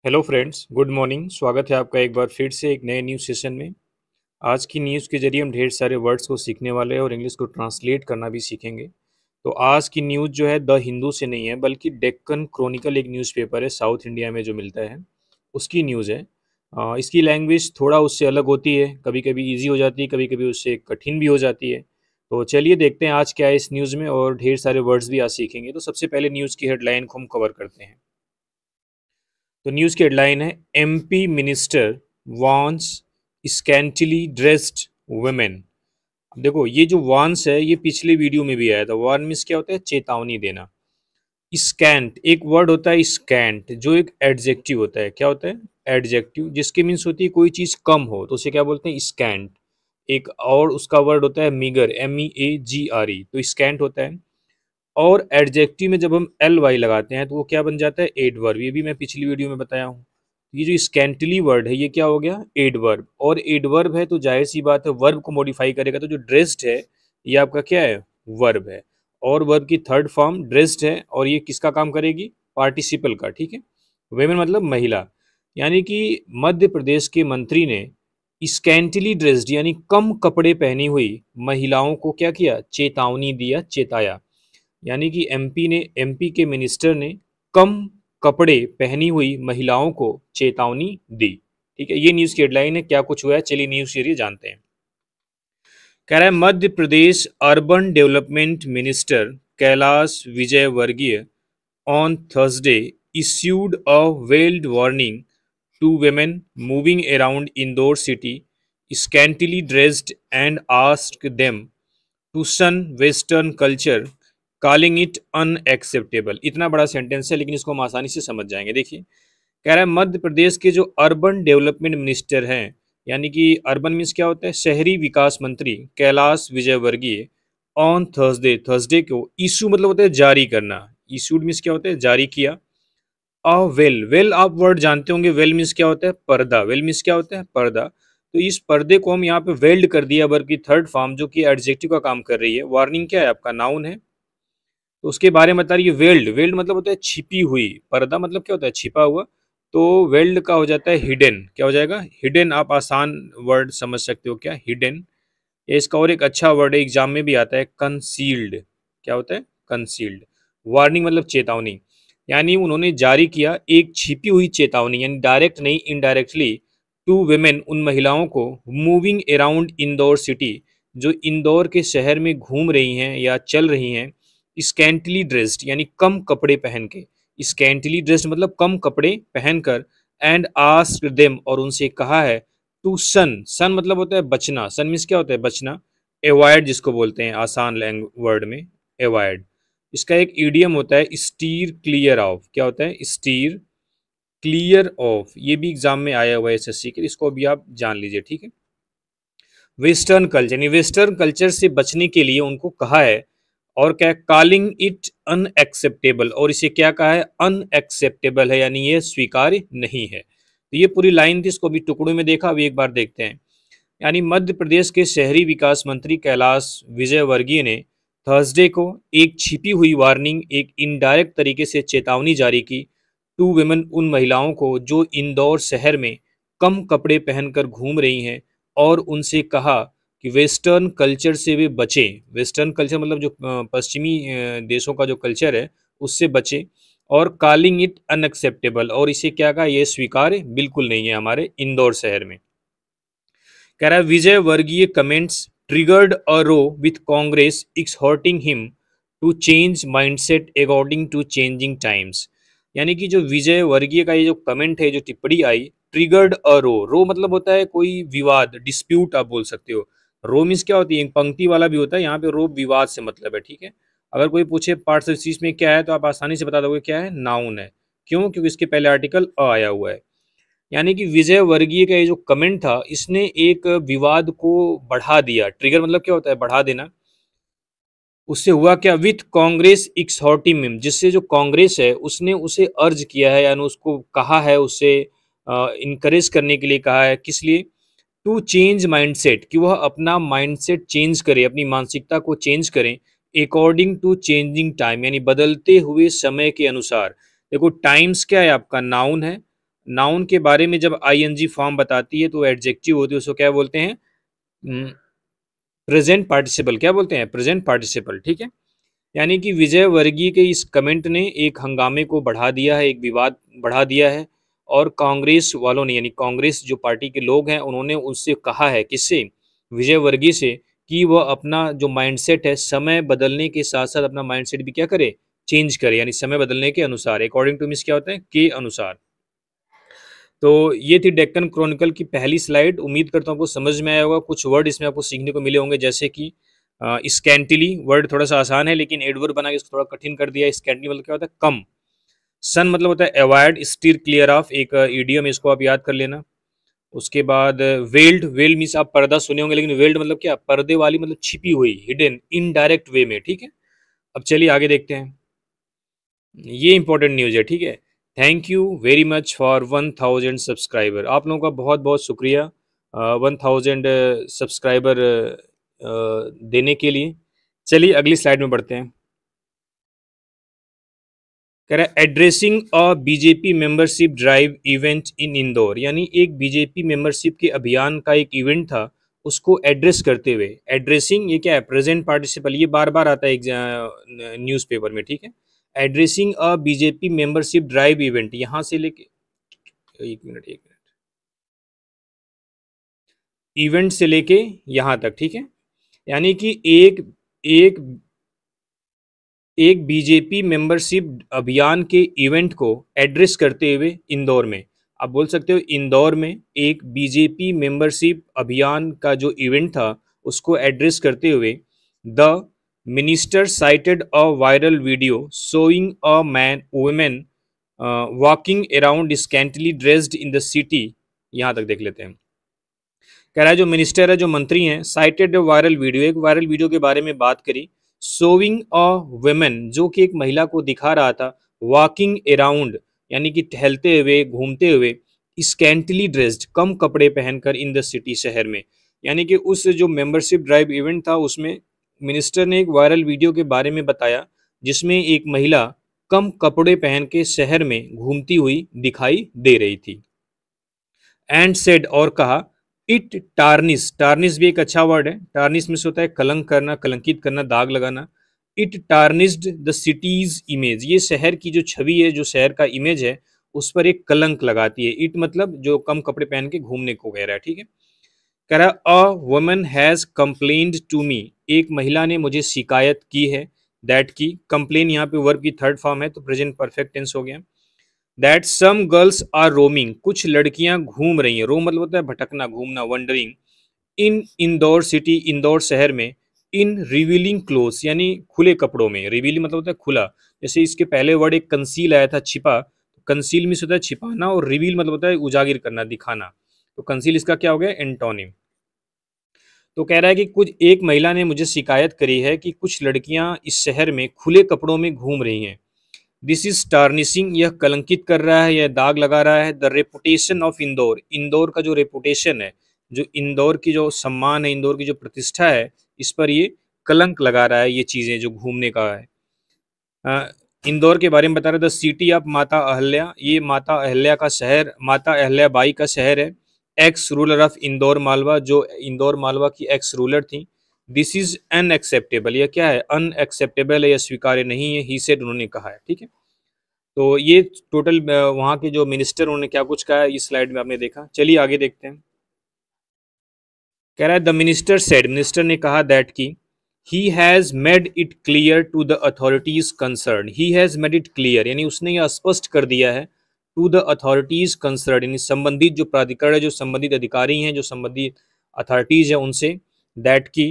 Hello friends, good morning. स्वागत है आपका एक बार फिर से एक नए न्यूज़ सेशन में। आज की न्यूज़ के जरिए हम ढेर सारे वर्ड्स को सीखने वाले हैं और इंग्लिश को ट्रांसलेट करना भी सीखेंगे। तो आज की न्यूज़ जो है द हिंदू से नहीं है, बल्कि डेक्कन क्रॉनिकल एक न्यूज़पेपर है साउथ इंडिया में जो मिलता है, उसकी न्यूज़ है। इसकी लैंग्वेज थोड़ा उससे अलग होती है, कभी कभी ईजी हो जाती है, कभी कभी उससे कठिन भी हो जाती है। तो चलिए देखते हैं आज क्या है इस न्यूज़ में, और ढेर सारे वर्ड्स भी आज सीखेंगे। तो सबसे पहले न्यूज़ की हेडलाइन को हम कवर करते हैं। तो न्यूज़ की हेडलाइन है, एमपी मिनिस्टर वांस स्कैंटिली ड्रेस्ड वुमेन। अब देखो, ये जो वांस है ये पिछले वीडियो में भी आया था। वार्न मीन्स क्या होता है? चेतावनी देना। स्कैंट एक वर्ड होता है, स्कैंट जो एक एडजेक्टिव होता है। क्या होता है? एडजेक्टिव, जिसके मीन्स होती है कोई चीज़ कम हो तो उसे क्या बोलते हैं? स्कैंट। एक और उसका वर्ड होता है मीगर, MEAGRE, तो स्कैंट होता है। और एडजेक्टिव में जब हम एल वाई लगाते हैं तो वो क्या बन जाता है? एडवर्ब। ये भी मैं पिछली वीडियो में बताया हूँ। ये जो स्कैंटली वर्ड है ये क्या हो गया? एडवर्ब। और एडवर्ब है तो जाहिर सी बात है वर्ब को मॉडिफाई करेगा, तो जो ड्रेस्ड है ये आपका क्या है? वर्ब है। और वर्ब की थर्ड फॉर्म ड्रेस्ड है, और ये किसका काम करेगी? पार्टिसिपल का। ठीक है। वेमेन मतलब महिला। यानी कि मध्य प्रदेश के मंत्री ने स्कैंटली ड्रेस्ड यानी कम कपड़े पहनी हुई महिलाओं को क्या किया? चेतावनी दिया, चेताया। यानी कि एमपी के मिनिस्टर ने कम कपड़े पहनी हुई महिलाओं को चेतावनी दी। ठीक है, ये न्यूज़ की हेडलाइन है। क्या कुछ हुआ है, चलिए न्यूज़ के जरिए जानते हैं। कह रहा है, Madhya Pradesh urban development minister Kailash Vijayvargiya on Thursday issued a veiled warning to women moving around Indore city scantily dressed and asked them to shun western culture, calling it unacceptable। इतना बड़ा सेंटेंस है लेकिन इसको हम आसानी से समझ जाएंगे। देखिए, कह रहा है मध्य प्रदेश के जो अर्बन डेवलपमेंट मिनिस्टर हैं, यानी कि अर्बन मीन्स क्या होता है? शहरी विकास मंत्री Kailash Vijayvargiya on Thursday, Thursday को, इशू मतलब होता है जारी करना। इशूड मीन्स क्या होता है? जारी किया। अ वेल, वेल आप वर्ड जानते होंगे। वेल मीन्स क्या होता है? पर्दा। वेल मीन्स क्या होता है? पर्दा। तो इस पर्दे को हम यहाँ पे वेल्ड कर दिया, वर्ब की थर्ड फॉर्म जो कि एडजेक्टिव का काम कर रही है। वार्निंग क्या है? आपका नाउन है, तो उसके बारे में बता रही है। वेल्ड, वेल्ड मतलब होता है छिपी हुई। पर्दा मतलब क्या होता है? छिपा हुआ। तो वेल्ड का हो जाता है हिडन। क्या हो जाएगा? हिडन। आप आसान वर्ड समझ सकते हो क्या? हिडन। या इसका और एक अच्छा वर्ड है, एग्जाम में भी आता है, कंसील्ड। क्या होता है? कंसील्ड। वार्निंग मतलब चेतावनी। यानी उन्होंने जारी किया एक छिपी हुई चेतावनी, यानी डायरेक्ट नहीं, इनडायरेक्टली, टू वेमेन, उन महिलाओं को, मूविंग अराउंड इंदौर सिटी, जो इंदौर के शहर में घूम रही हैं या चल रही हैं, स्कैंटली ड्रेस्ड यानी कम कपड़े पहन के। स्कैंटली ड्रेस्ड मतलब कम कपड़े पहनकर। एंड आस्क्ड देम, और उनसे कहा है, टू सन, सन मतलब होता है बचना। सन मीन्स क्या होता है? बचना। एवॉयड जिसको बोलते हैं आसान लैंग वर्ड में, एवॉयड। इसका एक ईडियम होता है, स्टीर क्लियर ऑफ। क्या होता है? Stir clear of. ये भी एग्जाम में आया हुआ है SSC के, इसको भी आप जान लीजिए। ठीक है। वेस्टर्न कल्चर, यानी वेस्टर्न कल्चर से बचने के लिए उनको कहा है। और क्या? कॉलिंग इट अनएक्सेप्टेबल, और इसे क्या कहा है? अनएक्सेप्टेबल है, यानी ये स्वीकार्य नहीं है। तो ये पूरी लाइन थी, इसको भी टुकड़ों में देखा, अभी एक बार देखते हैं। यानी मध्य प्रदेश के शहरी विकास मंत्री कैलाश विजयवर्गीय ने थर्सडे को एक छिपी हुई वार्निंग, एक इनडायरेक्ट तरीके से चेतावनी जारी की, टू वुमेन, उन महिलाओं को जो इंदौर शहर में कम कपड़े पहनकर घूम रही हैं, और उनसे कहा कि वेस्टर्न कल्चर से वे बचें। वेस्टर्न कल्चर मतलब जो पश्चिमी देशों का जो कल्चर है उससे बचें। और कॉलिंग इट अनएक्सेप्टेबल, और इसे क्या कहा? यह स्वीकार्य बिल्कुल नहीं है हमारे इंदौर शहर में। कह रहा है, Vijayvargiya comments triggered a row with Congress exhorting him to change mindset according to changing times. यानी कि जो विजय वर्गीय का ये जो कमेंट है, जो टिप्पणी आई, ट्रिगर्ड अ रो। रो मतलब होता है कोई विवाद, डिस्प्यूट आप बोल सकते हो। रो मीन्स क्या होती है? एक पंक्ति वाला भी होता है, यहाँ पे रो विवाद से मतलब है। ठीक है। अगर कोई पूछे पार्टसिप में क्या है तो आप आसानी से बता दोगे क्या है? नाउन है। क्यों? क्योंकि इसके पहले आर्टिकल अ आया हुआ है। यानी कि विजय वर्गीय का ये जो कमेंट था, इसने एक विवाद को बढ़ा दिया। ट्रिगर मतलब क्या होता है? बढ़ा देना। उससे हुआ क्या? विथ कांग्रेस एक्सहॉर्टिंग हिम, जिससे जो कांग्रेस है उसने उसे अर्ज किया है, यानी उसको कहा है, उसे इनकरेज करने के लिए कहा है। किस लिए? टू चेंज माइंडसेट, कि वह अपना माइंडसेट चेंज करे, अपनी मानसिकता को चेंज करें, अकॉर्डिंग टू चेंजिंग टाइम, यानी बदलते हुए समय के अनुसार। देखो, टाइम्स क्या है? आपका नाउन है। नाउन के बारे में जब आईएनजी फॉर्म बताती है तो एडजेक्टिव होती है, उसको क्या बोलते हैं? Present participle. क्या बोलते हैं? Present participle. ठीक है। यानी कि विजय वर्गीय के इस कमेंट ने एक हंगामे को बढ़ा दिया है, एक विवाद बढ़ा दिया है, और कांग्रेस वालों ने, यानी कांग्रेस जो पार्टी के लोग हैं, उन्होंने उससे कहा है, किससे? विजय वर्गीय से, कि वह अपना जो माइंडसेट है, समय बदलने के साथ साथ अपना माइंडसेट भी क्या करे? चेंज करे, यानी समय बदलने के अनुसार, अकॉर्डिंग टू मीन्स क्या होता है? के अनुसार। तो ये थी डेक्कन क्रॉनिकल की पहली स्लाइड। उम्मीद करता हूँ आपको समझ में आया होगा। कुछ वर्ड इसमें आपको सीखने को मिले होंगे, जैसे कि स्कैंटिली वर्ड थोड़ा सा आसान है, लेकिन एडवर्ब बना के इसको थोड़ा कठिन कर दिया है। स्कैंटिली मतलब क्या होता है? कम। सन मतलब होता है अवॉइड, स्टीयर क्लियर ऑफ, एक इडियम, इसको आप याद कर लेना। उसके बाद वेल्ड, वेल्ड मीन्स आप पर्दा सुने होंगे, लेकिन वेल्ड मतलब क्या? पर्दे वाली, मतलब छिपी हुई, हिडन, इनडायरेक्ट वे में। ठीक है। अब चलिए आगे देखते हैं। ये इंपॉर्टेंट न्यूज़ है। ठीक है। Thank you very much for 1000 subscriber. आप लोगों का बहुत बहुत शुक्रिया 1000 सब्सक्राइबर देने के लिए। चलिए अगली स्लाइड में बढ़ते हैं। कह रहा है addressing a BJP membership drive event in Indore, यानी एक बीजेपी मेंबरशिप के अभियान का एक इवेंट था, उसको एड्रेस करते हुए। एड्रेसिंग ये क्या है? Present participle. ये बार बार आता है न्यूज़पेपर में। ठीक है। Addressing a BJP membership drive event, यहां से लेके, एक मिनट एक मिनट, इवेंट से लेके यहां तक। ठीक है। यानी कि एक एक एक बीजेपी मेंबरशिप अभियान के इवेंट को एड्रेस करते हुए इंदौर में, आप बोल सकते हो इंदौर में एक बीजेपी मेंबरशिप अभियान का जो इवेंट था, उसको एड्रेस करते हुए the minister cited a viral video showing a man women walking around scantily dressed in the city. यहां तक देख लेते हैं। कह रहा है जो मिनिस्टर है, जो मंत्री हैं, साइटेड वायरल वीडियो, एक वायरल वीडियो के बारे में बात करी, शोविंग अ वुमेन, जो कि एक महिला को दिखा रहा था, वॉकिंग अराउंड, यानी कि टहलते हुए, घूमते हुए, स्कैंटली ड्रेस्ड, कम कपड़े पहनकर, इन द सिटी, शहर में। यानी कि उस जो मेंबरशिप ड्राइव इवेंट था, उसमें मिनिस्टर ने एक वायरल वीडियो के बारे में बताया, जिसमें एक महिला कम कपड़े पहन के शहर में घूमती हुई दिखाई दे रही थी। एंड सेड, और कहा, इट टार्निश, टार्निश भी एक अच्छा वर्ड है। टार्निश में से होता है कलंक करना, कलंकित करना, दाग लगाना। It tarnished the cities image, ये शहर की जो छवि है, जो शहर का इमेज है, उस पर एक कलंक लगाती है। इट मतलब जो कम कपड़े पहन के घूमने को कह रहा है। ठीक है। कह रहा है a woman has complained to me, एक महिला ने मुझे शिकायत की है। दैट की, कंप्लेन यहाँ पे वर्ब की थर्ड फॉर्म है, तो प्रेजेंट परफेक्ट टेंस हो गया। That some girls are roaming, कुछ लड़कियां घूम रही हैं। रोम मतलब होता है भटकना, घूमना, वंडरिंग। इन इंदौर सिटी, इंदौर शहर में, इन रिवीलिंग क्लोथ्स, यानी खुले कपड़ों में। रिवीलिंग मतलब होता है खुला। जैसे इसके पहले वर्ड एक कंसील आया था, छिपा। कंसील में होता है छिपाना, और रिवील मतलब होता है उजागिर करना, दिखाना। तो कंसील इसका क्या हो गया? एंटोनिम। तो कह रहा है कि कुछ, एक महिला ने मुझे शिकायत करी है कि कुछ लड़कियां इस शहर में खुले कपड़ों में घूम रही हैं। दिस इज टार्निशिंग, यह कलंकित कर रहा है, यह दाग लगा रहा है, the reputation of Indore, Indore का जो रेपुटेशन है, जो इंदौर की जो सम्मान है, इंदौर की जो प्रतिष्ठा है, इस पर ये कलंक लगा रहा है, ये चीजें जो घूमने का है। इंदौर के बारे में बता रहा द सिटी ऑफ माता अहल्या, ये माता अहल्या का शहर, माता अहल्या बाई का शहर है। X ruler of Indore Malwa, जो इंदौर मालवा की एक्स रूलर थी। दिस इज अनएक्सेप्टेबल, यह क्या है? अनएक्सेप्टेबल है, यह स्वीकार्य नहीं है। ही सेड, उन्होंने कहा है। ठीक है। तो ये टोटल वहाँ के जो मिनिस्टर, उन्होंने क्या कुछ कहा है, इस स्लाइड में आपने देखा। चलिए आगे देखते हैं। कह रहा है द मिनिस्टर सेड, मिनिस्टर ने कहा दैट की he has made it clear to the authorities concern, he has made it clear, यानी उसने यह स्पष्ट कर दिया है, टू द अथॉरिटीज कंसर्न, यानी संबंधित जो प्राधिकरण है, जो संबंधित अधिकारी हैं, जो संबंधित अथॉरिटीज है, उनसे, दैट की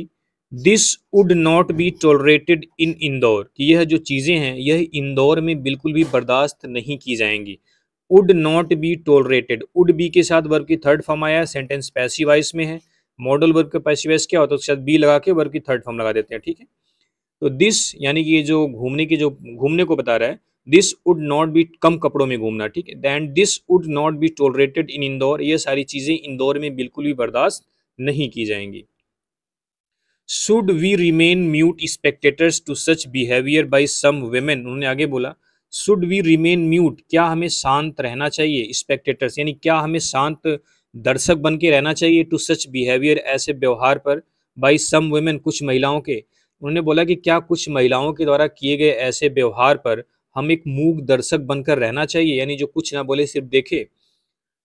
this would not be tolerated in Indore, कि यह जो चीज़ें हैं, यह इंदौर में बिल्कुल भी बर्दाश्त नहीं की जाएंगी। Would not be tolerated, would be के साथ वर्ब की थर्ड फॉर्म आया, सेंटेंस पैसिव वॉइस में है। मॉडल वर्ब का पैसिव वॉइस क्या होता है? उसके साथ बी लगा के वर्ब की थर्ड फॉर्म लगा देते हैं। ठीक है। तो दिस, यानी कि ये जो घूमने की, जो घूमने को बता रहा है, दिस वुड नॉट बी, कम कपड़ों में घूमना। ठीक है। Then this would not be tolerated in Indore, ये सारी चीज़ें इंदौर में बिल्कुल भी बर्दाश्त नहीं की जाएंगी। Should we remain mute spectators to such behaviour by some women, उन्होंने आगे बोला, शुड वी रिमेन म्यूट, क्या हमें शांत रहना चाहिए, स्पेक्टेटर्स यानी क्या हमें शांत दर्शक बन के रहना चाहिए, टू सच बिहेवियर, ऐसे व्यवहार पर, बाई सम वुमेन, कुछ महिलाओं के। उन्होंने बोला कि क्या कुछ महिलाओं के द्वारा किए गए ऐसे व्यवहार पर हम एक मूक दर्शक बनकर रहना चाहिए, यानी जो कुछ ना बोले सिर्फ देखे।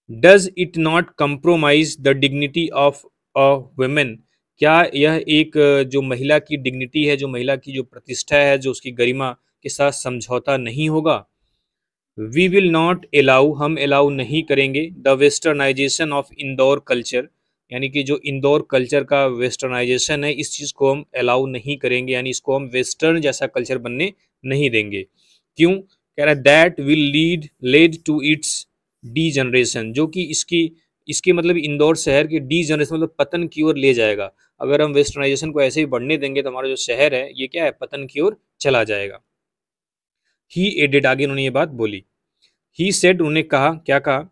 Does it not compromise the dignity of a women, क्या यह एक जो महिला की डिग्निटी है, जो महिला की जो प्रतिष्ठा है, जो उसकी गरिमा के साथ समझौता नहीं होगा। वी विल नॉट अलाउ, हम अलाउ नहीं करेंगे, the westernization of Indore culture, यानी कि जो इंदौर कल्चर का वेस्टर्नाइजेशन है, इस चीज़ को हम अलाउ नहीं करेंगे, यानी इसको हम वेस्टर्न जैसा कल्चर बनने नहीं देंगे। क्यों? कह रहा है that will lead to its degeneration, जो कि इसकी मतलब इंदौर शहर के डी जनरेशन मतलब पतन की ओर ले जाएगा। अगर हम वेस्टर्नाइजेशन को ऐसे ही बढ़ने देंगे तो हमारा जो शहर है ये क्या है, पतन की ओर चला जाएगा। ही एडेड, आगे उन्होंने ये बात बोली। ही सेड, उन्होंने कहा, क्या कहा,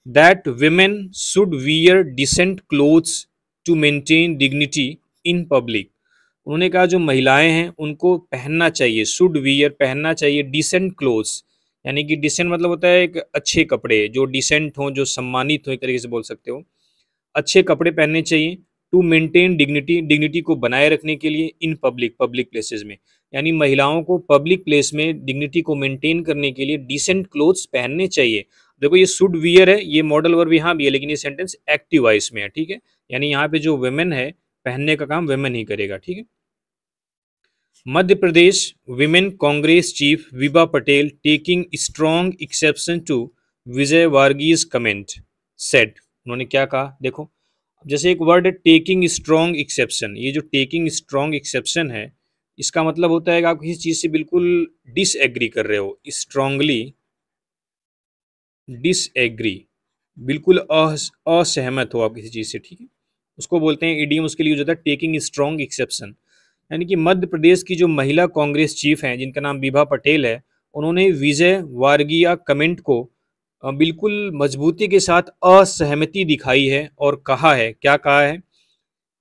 that women should wear decent clothes to maintain dignity in public. उन्होंने कहा जो महिलाएं हैं उनको पहनना चाहिए, शुड वियर पहनना चाहिए, डिसेंट क्लोथ्स, यानी कि डिसेंट मतलब होता है एक अच्छे कपड़े जो डिसेंट हों, जो सम्मानित हो, एक तरीके से बोल सकते हो। अच्छे कपड़े पहनने चाहिए, टू मेंटेन डिग्निटी, डिग्निटी को बनाए रखने के लिए, इन पब्लिक, पब्लिक प्लेसेस में, यानी महिलाओं को पब्लिक प्लेस में डिग्निटी को मेंटेन करने के लिए डिसेंट क्लोथ्स पहनने चाहिए। देखो ये शुड वियर है, ये मॉडल वर्ब यहाँ भी है, लेकिन ये सेंटेंस एक्टिव वॉइस में है, ठीक है, यानी यहाँ पे जो वुमेन है पहनने का काम वुमेन ही करेगा, ठीक है। Madhya Pradesh women Congress chief Vibha Patel taking strong exception to Vijayvargiya's comment said, उन्होंने क्या कहा, देखो जैसे एक वर्ड है टेकिंग स्ट्रॉन्ग एक्सेप्शन, ये जो टेकिंग स्ट्रॉन्ग एक्सेप्शन है इसका मतलब होता है कि आप किसी चीज से बिल्कुल डिसएग्री कर रहे हो, स्ट्रांगली डिसएग्री, बिल्कुल असहमत हो आप किसी चीज से, ठीक है, उसको बोलते हैं इडियम, उसके लिए यूज होता है टेकिंग स्ट्रॉन्ग एक्सेप्शन। यानी कि मध्य प्रदेश की जो महिला कांग्रेस चीफ हैं जिनका नाम विभा पटेल है, उन्होंने विजय वार्गिया कमेंट को बिल्कुल मजबूती के साथ असहमति दिखाई है और कहा है, क्या कहा है,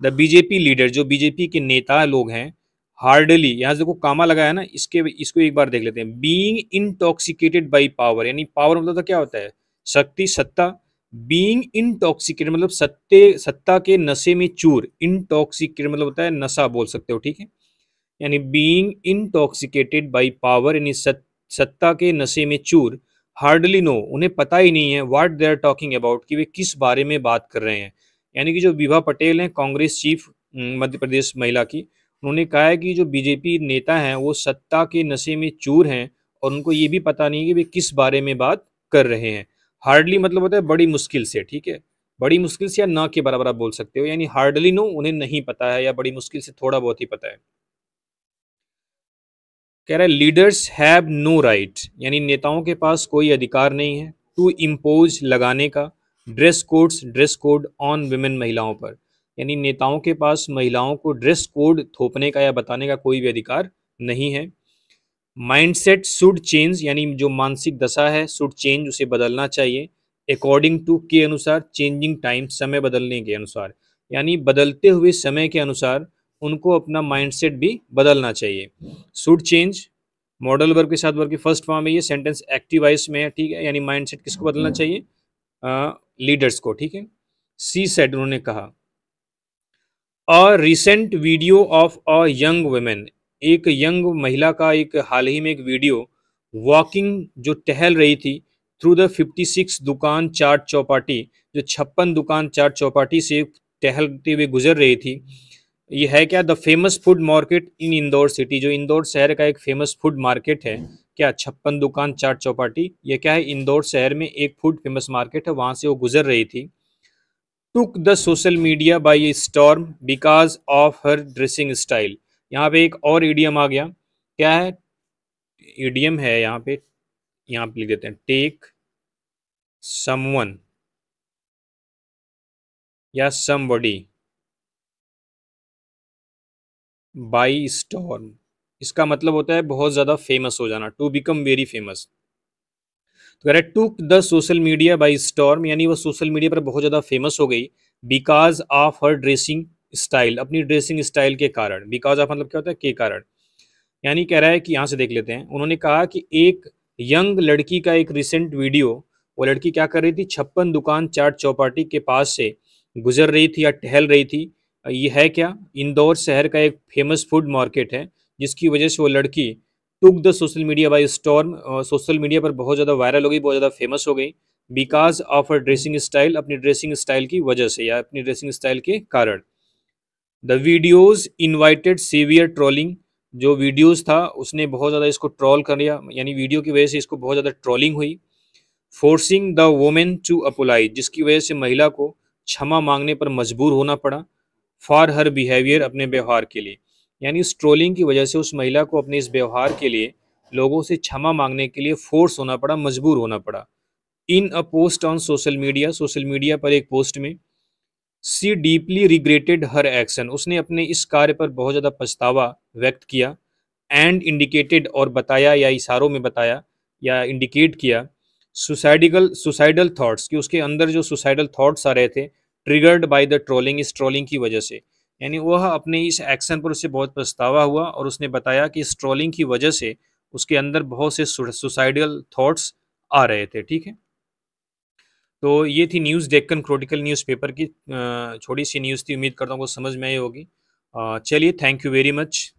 द बीजेपी लीडर, जो बीजेपी के नेता लोग हैं, हार्डली, यहाँ से देखो कामा लगा है ना, इसको एक बार देख लेते हैं, बीइंग इंटॉक्सिकेटेड बाई पावर, यानी पावर मतलब तो क्या होता है, शक्ति, सत्ता, बीइंग इंटॉक्सिकेटेड मतलब सत्ता के नशे में चूर, इंटॉक्सिकेटेड मतलब होता है नशा बोल सकते हो, ठीक है, यानी बीइंग इंटॉक्सिकेटेड बाई पावर यानी सत्ता के नशे में चूर, हार्डली नो, उन्हें पता ही नहीं है, what they are talking about, कि वे किस बारे में बात कर रहे हैं। यानी कि जो विभा पटेल हैं कांग्रेस चीफ मध्य प्रदेश महिला की, उन्होंने कहा है कि जो बीजेपी नेता हैं वो सत्ता के नशे में चूर हैं और उनको ये भी पता नहीं है कि वे किस बारे में बात कर रहे हैं। हार्डली मतलब होता है बड़ी मुश्किल से, ठीक है, बड़ी मुश्किल से या ना के बराबर आप बोल सकते हो, यानी हार्डली नो, उन्हें नहीं पता है या बड़ी मुश्किल से थोड़ा बहुत ही पता है। कह रहा है लीडर्स हैव नो राइट, यानी नेताओं के पास कोई अधिकार नहीं है, टू इम्पोज लगाने का, ड्रेस कोड ऑन विमेन, महिलाओं पर, यानी नेताओं के पास महिलाओं को ड्रेस कोड थोपने का या बताने का कोई भी अधिकार नहीं है। माइंडसेट शुड चेंज, यानी जो मानसिक दशा है शुड चेंज, उसे बदलना चाहिए, अकॉर्डिंग टू के अनुसार, चेंजिंग टाइम, समय बदलने के अनुसार, यानी बदलते हुए समय के अनुसार उनको अपना माइंडसेट भी बदलना चाहिए। शुड चेंज मॉडल वर्ब के साथ वर्ब की फर्स्ट फॉर्म है, ये सेंटेंस एक्टिव वॉइस में है, ठीक है, यानी माइंडसेट किसको बदलना चाहिए, लीडर्स को, ठीक है। सी सेड, उन्होंने कहा, a recent video of a young women, एक यंग महिला का एक हाल ही में एक वीडियो, वॉकिंग जो टहल रही थी, थ्रू द 56 दुकान चाट चौपाटी, जो 56 दुकान चाट चौपाटी से टहलते हुए गुजर रही थी। ये है क्या, the famous food market in Indore city, जो इंदौर शहर का एक फेमस फूड मार्केट है, क्या 56 दुकान चाट चौपाटी, ये क्या है, इंदौर शहर में एक फूड फेमस मार्केट है, वहां से वो गुजर रही थी। Took the social media by A storm because of her dressing style, यहाँ पे एक और ईडियम आ गया, क्या है, ईडियम है यहाँ पे लिख देते हैं, टेक समवन या समबडी बाई स्टॉर्म, इसका मतलब होता है बहुत ज्यादा फेमस हो जाना, टू बिकम वेरी फेमस। तो कह रहा है took the social media by storm, यानी वो सोशल मीडिया पर बहुत ज़्यादा फेमस हो गई, because of her dressing style, अपनी ड्रेसिंग स्टाइल के कारण, बिकॉज ऑफ मतलब क्या होता है, के कारण, यानी कह रहा है कि यहाँ से देख लेते हैं, उन्होंने कहा कि एक यंग लड़की का एक रिसेंट वीडियो, वो लड़की क्या कर रही थी, 56 दुकान चाट चौपाटी के पास से गुजर रही थी या टहल रही थी। ये है क्या, इंदौर शहर का एक फेमस फूड मार्केट है, जिसकी वजह से वो लड़की took the social media bye storm, social media पर बहुत ज़्यादा वायरल हो गई, बहुत ज़्यादा फेमस हो गई, because of a dressing style, अपनी ड्रेसिंग स्टाइल की वजह से या अपनी ड्रेसिंग स्टाइल के कारण। The videos invited severe trolling, जो वीडियोस था उसने बहुत ज़्यादा इसको ट्रोल कर लिया, यानी वीडियो की वजह से इसको बहुत ज़्यादा ट्रोलिंग हुई। Forcing the women to apologise, जिसकी वजह से महिला को क्षमा मांगने पर मजबूर होना पड़ा, फॉर हर बिहेवियर, अपने व्यवहार के लिए। यानी इस ट्रोलिंग की वजह से उस महिला को अपने इस व्यवहार के लिए लोगों से क्षमा मांगने के लिए फोर्स होना पड़ा, मजबूर होना पड़ा। In a post on social media, social media पर एक पोस्ट में, she deeply regretted her action, उसने अपने इस कार्य पर बहुत ज़्यादा पछतावा व्यक्त किया, एंड इंडिकेटेड, और बताया या इशारों में बताया या इंडिकेट किया, सुसाइडिकल सुसाइडल थॉट्स, कि उसके अंदर जो सुसाइडल थॉट्स आ रहे थे, ट्रिगर्ड बाय द ट्रोलिंग, इस ट्रोलिंग की वजह से। यानी वह अपने इस एक्शन पर उसे बहुत पछतावा हुआ, और उसने बताया कि इस ट्रोलिंग की वजह से उसके अंदर बहुत से सुसाइडल थॉट्स आ रहे थे। ठीक है, तो ये थी न्यूज़, डेक्कन क्रॉनिकल न्यूज़पेपर की छोटी सी न्यूज़ थी, उम्मीद करता हूँ वो समझ में आई होगी। चलिए, थैंक यू वेरी मच।